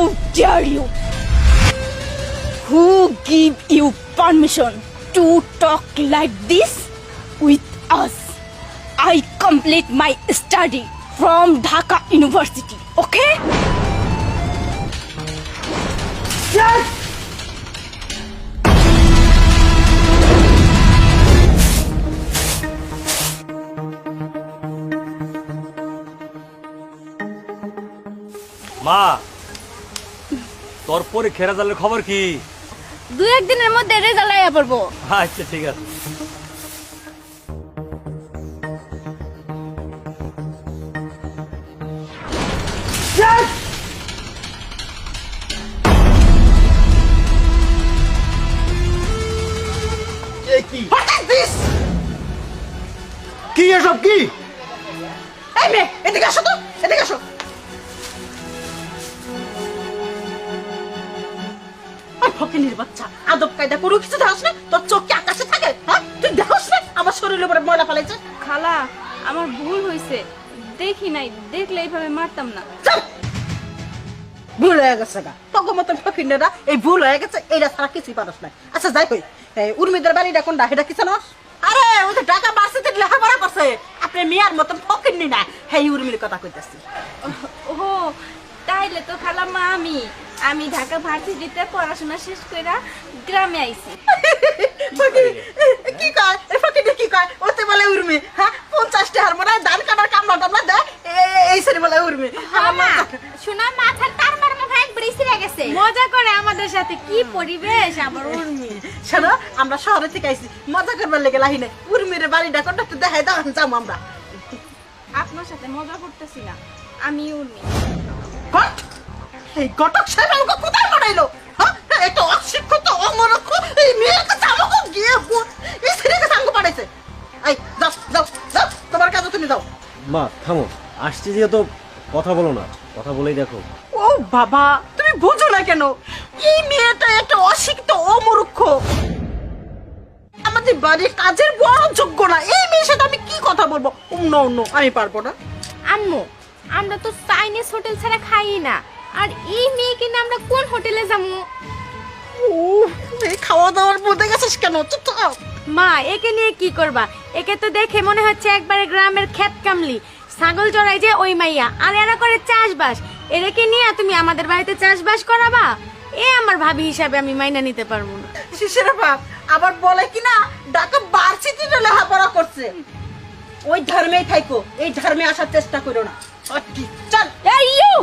How dare you? Who give you permission to talk like this with us? I complete my study from Dhaka University, okay? Yes! মা তোর পরীক্ষার রেজাল্টের খবর কি? 2-1 দিনের মধ্যে রেজাল্ট আইয়া পড়বো। আচ্ছা ঠিক আছে। কি এসব কি? এই মেয়ে এদিকে আসো তো, এদিকে আসো। ফকিনির বাচ্চা, আদব কায়দা কোনো কিছু দেখোস না? তোর চোখ কি আকাশে থাকে? হ্যাঁ, তুই দেখোস না আমার শরীরের উপরে ময়লা ফেলাইছে? খালা, আমার ভুল হয়েছে, দেখি নাই, দেখলে এইভাবে মারতাম না। ভুল হয়ে গেছে গা, তোকে মতন ফকিনেরা এই ভুল হয়ে গেছে, এইটা ছাড়া কিছুই পারস না। আচ্ছা যাই কই, উর্মিদের বাড়িটা কোনটা, এটা কি জানোস? আরে ওই তো ঢাকা ভার্সিটিতে লেখাপড়া করছে। আপনি মেয়ার মতন ফকিনি না, হেই উর্মির কথা কইতাছি। ও তাইলে তো খালাম্মা আমি ঢাকা ভার্সিটিতে পড়াশোনা শেষ কইরা গ্রামে আইছি। কি কয় এই ফকিনি, কি কয়? ওতে বলে উর্মি। হ্যাঁ, 50 টাকার মনে হয় ধান কাটার কামলা টামলা দেয়, এই সরি বলে উর্মি। শোনা, মাথার তার মারমা ভাই একবার ইসিরা গেছে, মজা করে আমাদের সাথে। কি পরিবেশ আমার উর্মি। শোনো, আমরা শহরে থেকে আইছি, মজা করবার লেগে লাহি নাই। উর্মির বাড়িটা কোনটা একটু দেখাই দাও, যাবো আমরা। আপনার সাথে মজা করতেছি না, আমি উর্মি। কট, এই ঘটক সাহেব আমাকে কোথায় বানাইলো? হ্যাঁ, একটা অশিক্ষিত অমূর্খ এই মেয়ের কাছে আমাকে গিয়ে এই ছেলেকে সাঙ্গ পাঠাইছে। এই যাও যাও যাও, তোমার কাছে তুমি যাও। মা থামো, আসছি যেহেতু কথা বলো না, কথা বলেই দেখো। ও বাবা, তুমি বুঝো না কেন? এই মেয়েটা একটা অশিক্ষিত অমূর্খ, আমাদের বাড়ির কাজের বড় যোগ্য না। এই মেয়ের সাথে আমি কি কথা বলবো? নো নো, আমি পারবো না। আম্মু, আমরা তো চাইনিজ হোটেল ছাড়া খাই না, আর এই মেয়েকে নিয়ে আমরা কোন হোটেলে যাবো? এই খাওয়া দাওয়ার মধ্যে গেছিস কেন? চুপ থাক। মা, একে নিয়ে কি করবা? একে তো দেখে মনে হচ্ছে একবারে গ্রামের ক্ষেত কামলি, ছাগল চড়াই যে ওই মাইয়া, আর এরা করে চাষবাস। এরাকে নিয়ে তুমি আমাদের বাড়িতে চাষবাস করাবা? এ আমার ভাবি হিসাবে আমি মাইনা নিতে পারবো না। শিশির বাপ আবার বলে কিনা ঢাকা ভার্সিটিতে লেখাপড়া করছে। ওই ধর্মেই থাইকো, এই ধর্মে আসার চেষ্টা করো না। চল। এই ইউ